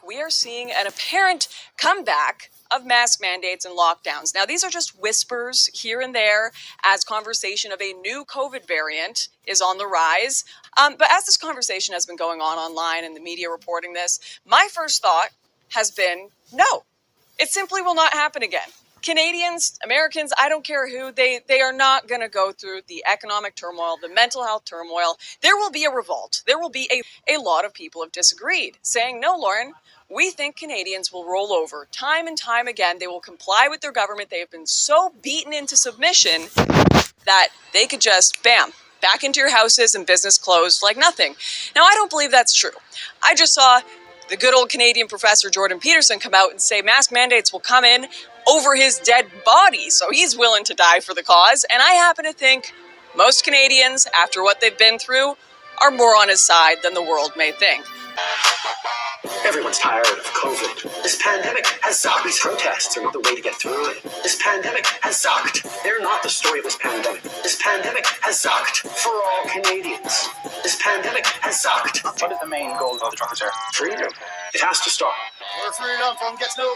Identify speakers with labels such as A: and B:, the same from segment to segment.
A: we are seeing an apparent comeback of mask mandates and lockdowns. Now, these are just whispers here and there as conversation of a new COVID variant is on the rise. But as this conversation has been going on online and the media reporting this, my first thought has been no, it simply will not happen again. Canadians, Americans, I don't care who, they are not going to go through the economic turmoil, the mental health turmoil. There will be a revolt. There will be a lot of people have disagreed, saying, no, Lauren, we think Canadians will roll over time and time again. They will comply with their government. They have been so beaten into submission that they could just, bam, back into your houses and business closed like nothing. Now, I don't believe that's true. I just saw the good old Canadian professor Jordan Peterson come out and say mask mandates will come in over his dead body, so he's willing to die for the cause. And I happen to think most Canadians, after what they've been through, are more on his side than the world may think.
B: Everyone's tired of COVID. This pandemic has sucked. These protests are not the way to get through it. This pandemic has sucked. They're not the story of this pandemic. This pandemic has sucked for all Canadians. This pandemic has sucked. What is the main goal of the truckers here? Freedom. It has to stop. Where freedom from gets no.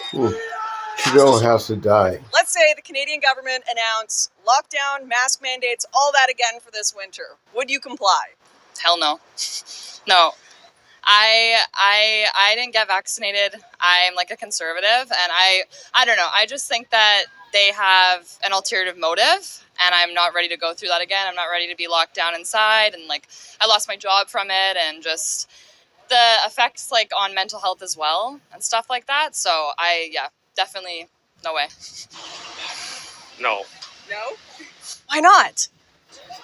C: Trudeau has to die.
A: Let's say the Canadian government announced lockdown, mask mandates, all that again for this winter. Would you comply?
D: Hell no. No. I didn't get vaccinated. I'm like a conservative, and I don't know. I just think that they have an ulterior motive, and I'm not ready to go through that again. I'm not ready to be locked down inside, and like I lost my job from it, and just the effects like on mental health as well and stuff like that. So definitely no way.
E: No.
A: No? Why not?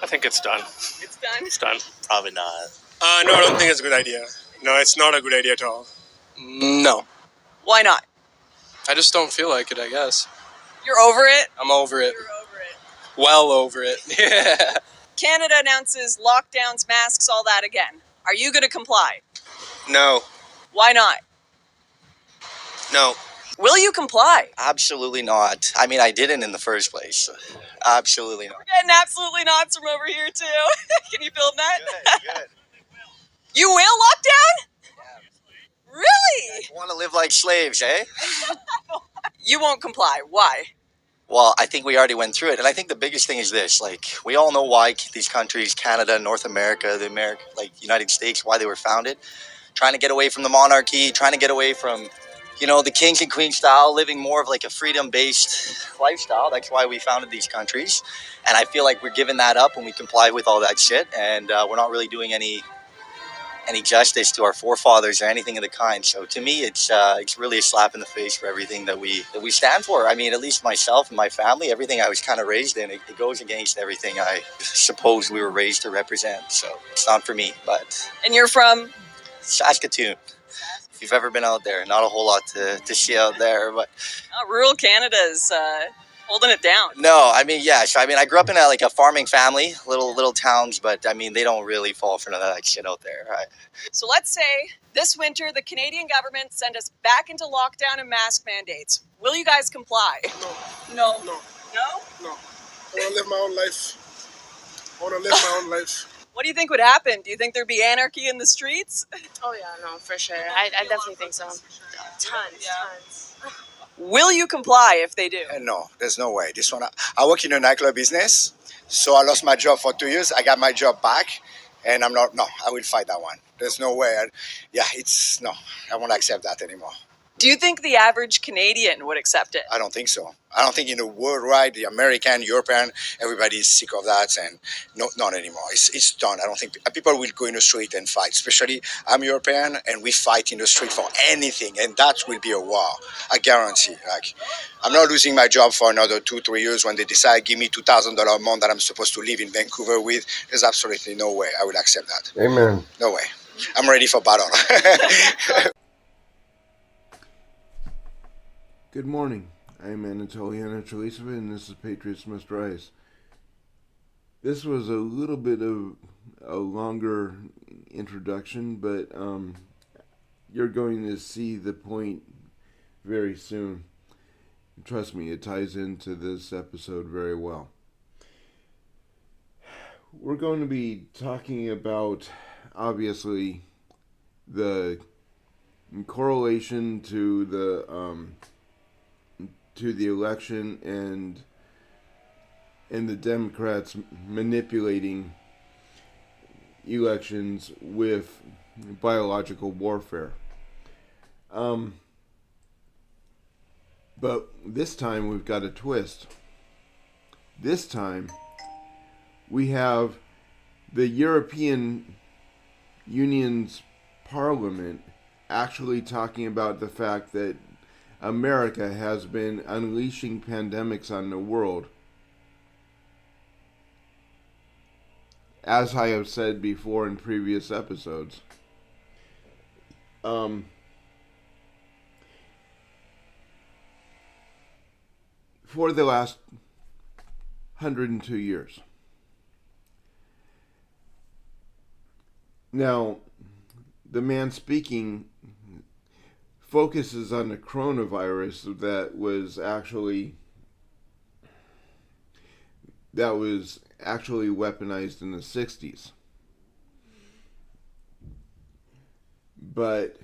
E: I think it's done.
A: It's done?
E: It's done.
F: Probably not.
G: No, I don't think it's a good idea. No, it's not a good idea at all.
H: No.
A: Why not?
H: I just don't feel like it, I guess.
A: You're over it?
H: I'm over it.
A: You're over it.
H: Well over it. Yeah.
A: Canada announces lockdowns, masks, all that again. Are you going to comply?
G: No.
A: Why not?
G: No.
A: Will you comply?
F: Absolutely not. I mean, I didn't in the first place. Absolutely not.
A: We're getting absolutely nots from over here, too. Can you film that?
F: Good.
A: You will lock down? Really?
F: You want to live like slaves, eh?
A: You won't comply. Why?
F: Well, I think we already went through it. And I think the biggest thing is this. Like, we all know why these countries, Canada, North America, United States, why they were founded. Trying to get away from the monarchy, trying to get away from, the kings and queens style, living more of like a freedom-based lifestyle. That's why we founded these countries. And I feel like we're giving that up when we comply with all that shit. And we're not really doing any justice to our forefathers or anything of the kind. So to me, it's really a slap in the face for everything that we stand for. I mean, at least myself and my family, everything I was kind of raised in, it goes against everything I suppose we were raised to represent. So it's not for me. But
A: And you're from?
F: Saskatoon. If you've ever been out there, not a whole lot to see out there, but
A: Rural Canada's holding it down.
F: no, I mean, yeah. So, I mean, I grew up in a farming family, little towns, but I mean, they don't really fall for none of that shit out there. Right?
A: So let's say this winter the Canadian government send us back into lockdown and mask mandates. Will you guys comply?
G: No.
A: No?
G: I want to live my own life.
A: What do you think would happen? Do you think there'd be anarchy in the streets?
D: Oh yeah, no, for sure. I definitely think so. Tons.
A: Will you comply if they do?
I: No, there's no way. This one, I work in a nightclub business, so I lost my job for 2 years. I got my job back, and I will fight that one. There's no way. I won't accept that anymore.
A: Do you think the average Canadian would accept it?
I: I don't think so. I don't think in the worldwide, the American, European, everybody is sick of that, and not anymore. It's done. I don't think people will go in the street and fight. Especially, I'm European, and we fight in the street for anything, and that will be a war. I guarantee. Like, I'm not losing my job for another 2-3 years when they decide give me $2,000 a month that I'm supposed to live in Vancouver with. There's absolutely no way I would accept that.
C: Amen.
I: No way. I'm ready for battle.
C: Good morning. I'm Anatoliana Chalisova, and this is Patriots Must Rise. This was a little bit of a longer introduction, but you're going to see the point very soon. Trust me, it ties into this episode very well. We're going to be talking about, obviously, the in correlation to the election and the Democrats manipulating elections with biological warfare. But this time we've got a twist. This time we have the European Union's Parliament actually talking about the fact that America has been unleashing pandemics on the world. As I have said before in previous episodes. For the last 102 years. Now, the man speaking focuses on the coronavirus that was actually weaponized in the 60s. But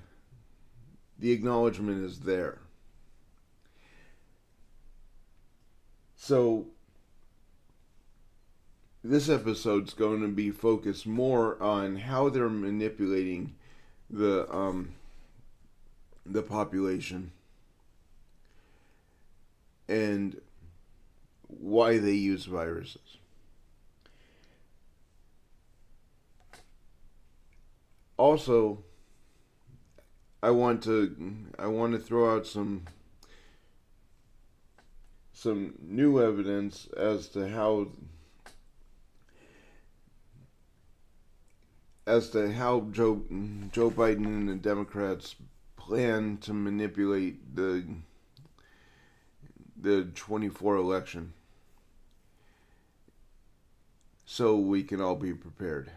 C: the acknowledgement is there. So this episode's going to be focused more on how they're manipulating the population and why they use viruses. Also, I want to throw out some new evidence as to how Joe Biden and the Democrats plan to manipulate the 24 election, so we can all be prepared.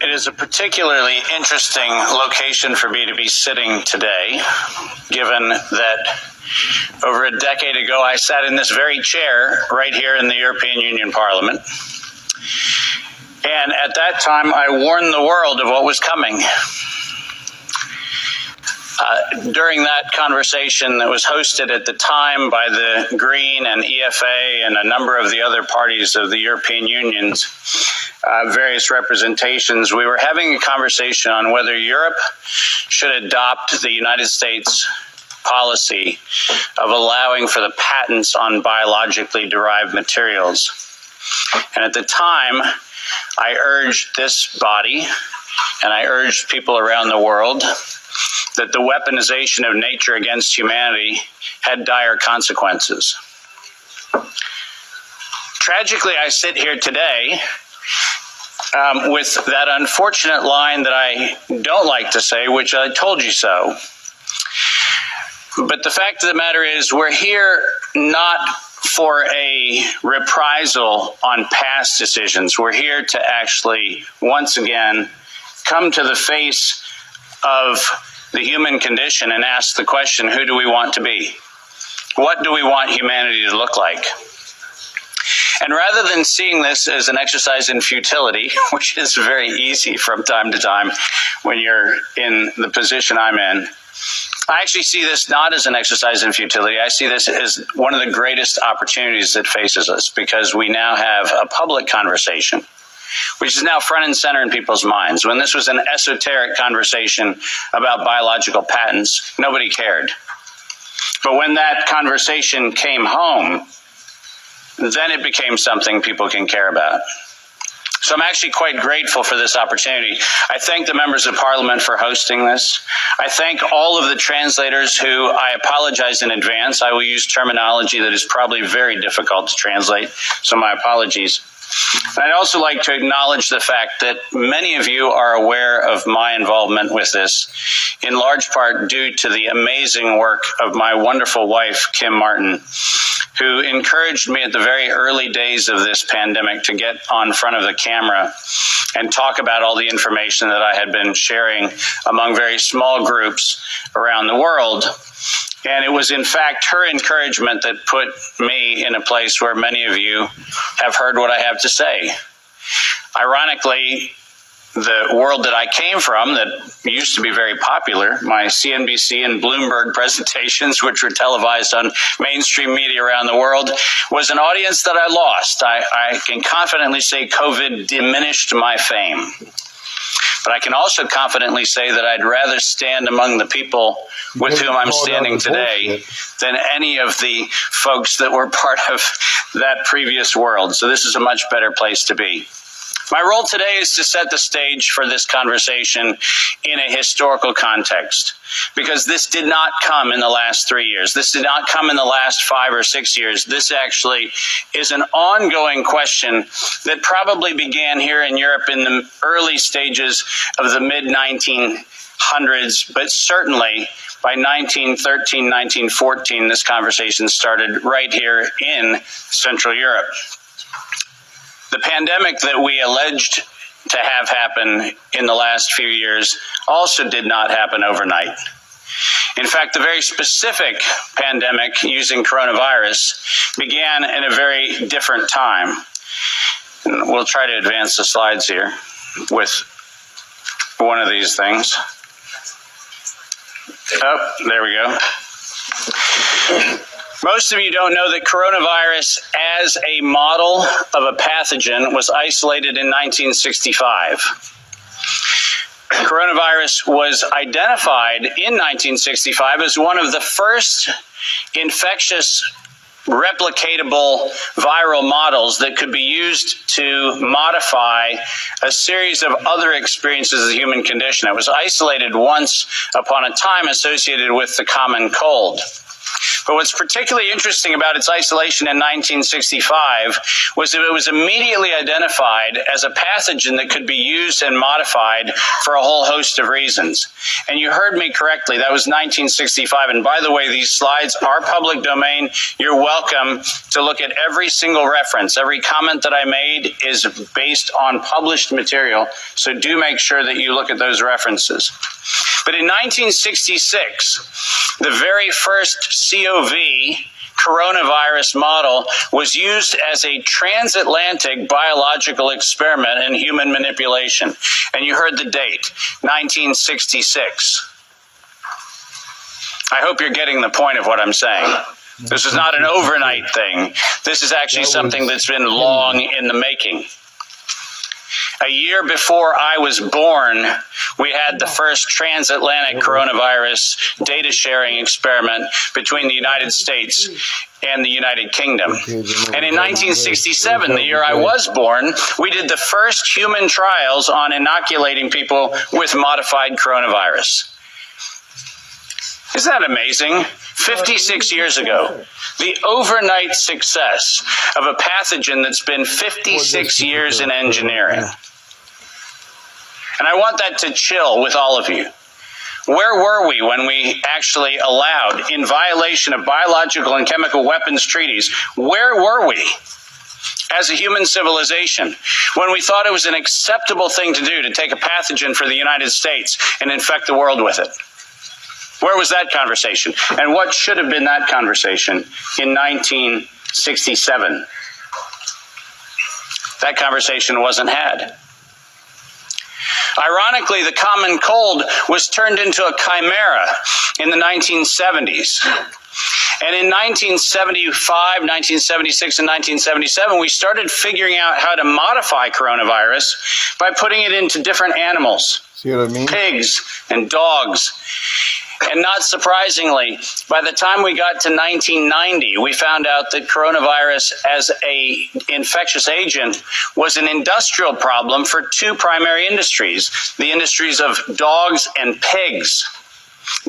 J: It is a particularly interesting location for me to be sitting today, given that over a decade ago I sat in this very chair right here in the European Union Parliament. And at that time I warned the world of what was coming. During that conversation that was hosted at the time by the Green and EFA and a number of the other parties of the European Union's various representations, we were having a conversation on whether Europe should adopt the United States policy of allowing for the patents on biologically derived materials. And at the time, I urged this body and I urged people around the world that the weaponization of nature against humanity had dire consequences. Tragically, I sit here today with that unfortunate line that I don't like to say, which I told you so. But the fact of the matter is, we're here not for a reprisal on past decisions. We're here to actually, once again, come to the face of the human condition and ask the question, who do we want to be? What do we want humanity to look like? And rather than seeing this as an exercise in futility, which is very easy from time to time when you're in the position I'm in, I actually see this not as an exercise in futility. I see this as one of the greatest opportunities that faces us, because we now have a public conversation, which is now front and center in people's minds. When this was an esoteric conversation about biological patents, nobody cared. But when that conversation came home, then it became something people can care about. So I'm actually quite grateful for this opportunity. I thank the members of Parliament for hosting this. I thank all of the translators who, I apologize in advance. I will use terminology that is probably very difficult to translate, so my apologies. And I'd also like to acknowledge the fact that many of you are aware of my involvement with this, in large part due to the amazing work of my wonderful wife, Kim Martin, who encouraged me at the very early days of this pandemic to get on front of the camera and talk about all the information that I had been sharing among very small groups around the world. And it was, in fact, her encouragement that put me in a place where many of you have heard what I have to say. Ironically, the world that I came from that used to be very popular, my CNBC and Bloomberg presentations, which were televised on mainstream media around the world, was an audience that I lost. I can confidently say COVID diminished my fame. But I can also confidently say that I'd rather stand among the people with whom I'm standing today than any of the folks that were part of that previous world. So this is a much better place to be. My role today is to set the stage for this conversation in a historical context, because this did not come in the last 3 years. This did not come in the last 5 or 6 years. This actually is an ongoing question that probably began here in Europe in the early stages of the mid-1900s, but certainly by 1913, 1914, this conversation started right here in Central Europe. The pandemic that we alleged to have happen in the last few years also did not happen overnight. In fact, the very specific pandemic using coronavirus began in a very different time. And we'll try to advance the slides here with one of these things. Oh, there we go. Most of you don't know that coronavirus as a model of a pathogen was isolated in 1965. Coronavirus was identified in 1965 as one of the first infectious replicatable viral models that could be used to modify a series of other experiences of the human condition. It was isolated once upon a time associated with the common cold. But what's particularly interesting about its isolation in 1965 was that it was immediately identified as a pathogen that could be used and modified for a whole host of reasons. And you heard me correctly, that was 1965. And by the way, these slides are public domain. You're welcome to look at every single reference. Every comment that I made is based on published material. So do make sure that you look at those references. But in 1966, the very first COV coronavirus model was used as a transatlantic biological experiment in human manipulation. And you heard the date, 1966. I hope you're getting the point of what I'm saying. This is not an overnight thing. This is actually something that's been long in the making. A year before I was born, we had the first transatlantic coronavirus data sharing experiment between the United States and the United Kingdom. And in 1967, the year I was born, we did the first human trials on inoculating people with modified coronavirus. Isn't that amazing? 56 years ago, the overnight success of a pathogen that's been 56 years in engineering. And I want that to chill with all of you. Where were we when we actually allowed, in violation of biological and chemical weapons treaties, where were we as a human civilization when we thought it was an acceptable thing to do to take a pathogen for the United States and infect the world with it? Where was that conversation? And what should have been that conversation in 1967? That conversation wasn't had. Ironically, the common cold was turned into a chimera in the 1970s. And in 1975, 1976, and 1977, we started figuring out how to modify coronavirus by putting it into different animals.
C: See what I mean?
J: Pigs and dogs. And not surprisingly, by the time we got to 1990, we found out that coronavirus as an infectious agent was an industrial problem for two primary industries, the industries of dogs and pigs.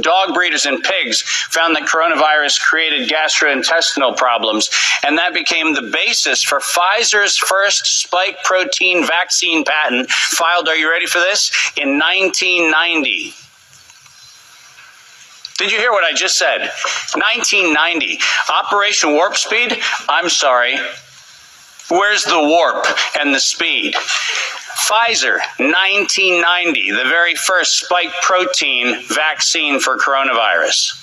J: Dog breeders and pigs found that coronavirus created gastrointestinal problems, and that became the basis for Pfizer's first spike protein vaccine patent filed, are you ready for this, in 1990. Did you hear what I just said? 1990. Operation Warp Speed? I'm sorry. Where's the warp and the speed? Pfizer, 1990, the very first spike protein vaccine for coronavirus.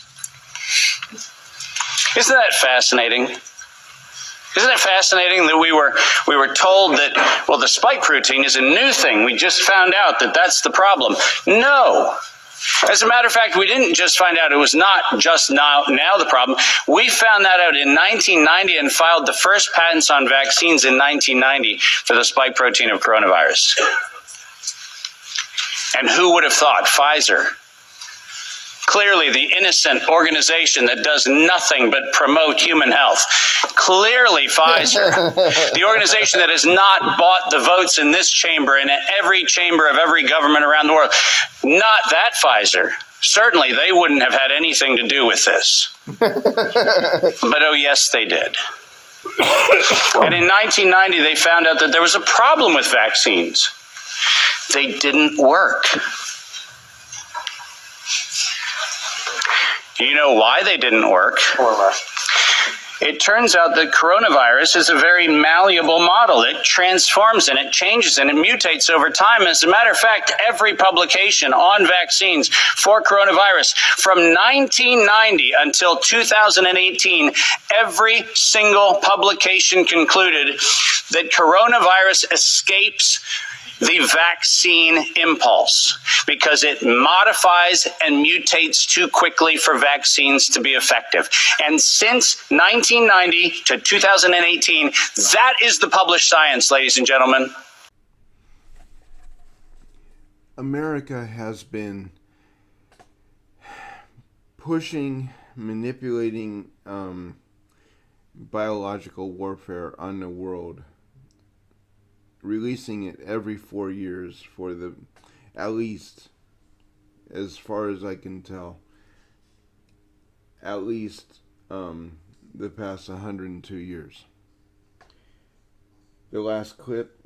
J: Isn't that fascinating? Isn't it fascinating that we were told that, well, the spike protein is a new thing. We just found out that that's the problem. No. As a matter of fact, we didn't just find out it was not just now the problem. We found that out in 1990 and filed the first patents on vaccines in 1990 for the spike protein of coronavirus. And who would have thought? Pfizer. Clearly the innocent organization that does nothing but promote human health. Clearly Pfizer, the organization that has not bought the votes in this chamber and in every chamber of every government around the world. Not that Pfizer. Certainly they wouldn't have had anything to do with this. But oh yes, they did. And in 1990, they found out that there was a problem with vaccines. They didn't work. You know why they didn't work? It turns out that coronavirus is a very malleable model. It transforms and it changes and it mutates over time. As a matter of fact, every publication on vaccines for coronavirus from 1990 until 2018, every single publication concluded that coronavirus escapes the vaccine impulse because it modifies and mutates too quickly for vaccines to be effective. And since 1990 to 2018, that is the published science, ladies and gentlemen.
C: America has been pushing, manipulating biological warfare on the world, releasing it every 4 years for the, at least, as far as I can tell, at least the past 102 years. The last clip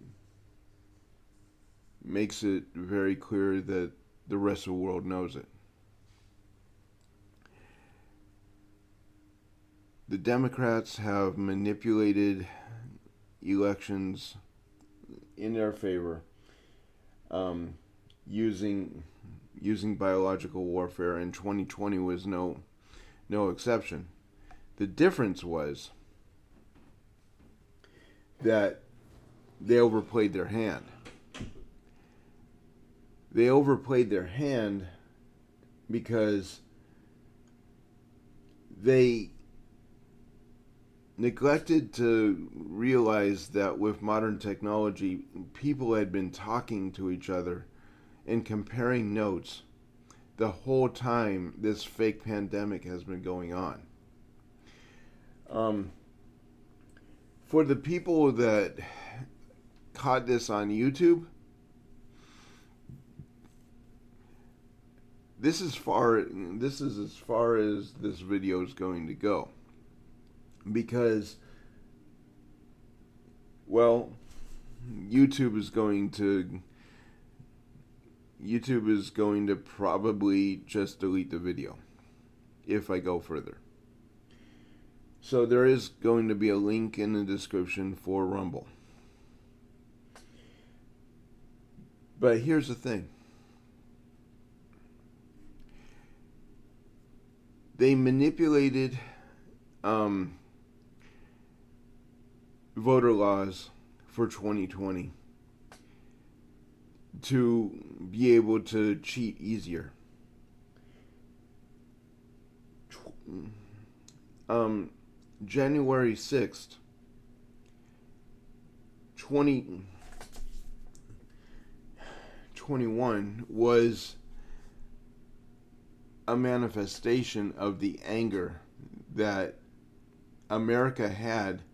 C: makes it very clear that the rest of the world knows it. The Democrats have manipulated elections in their favor, using biological warfare, and 2020 was no exception. The difference was that they overplayed their hand. They overplayed their hand because they neglected to realize that with modern technology, people had been talking to each other and comparing notes the whole time this fake pandemic has been going on. For the people that caught this on YouTube, this is as far as this video is going to go. Because, well, YouTube is going to probably just delete the video if I go further. So there is going to be a link in the description for Rumble. But here's the thing. They manipulated voter laws for 2020 to be able to cheat easier. January 6th, 2021 was a manifestation of the anger that America had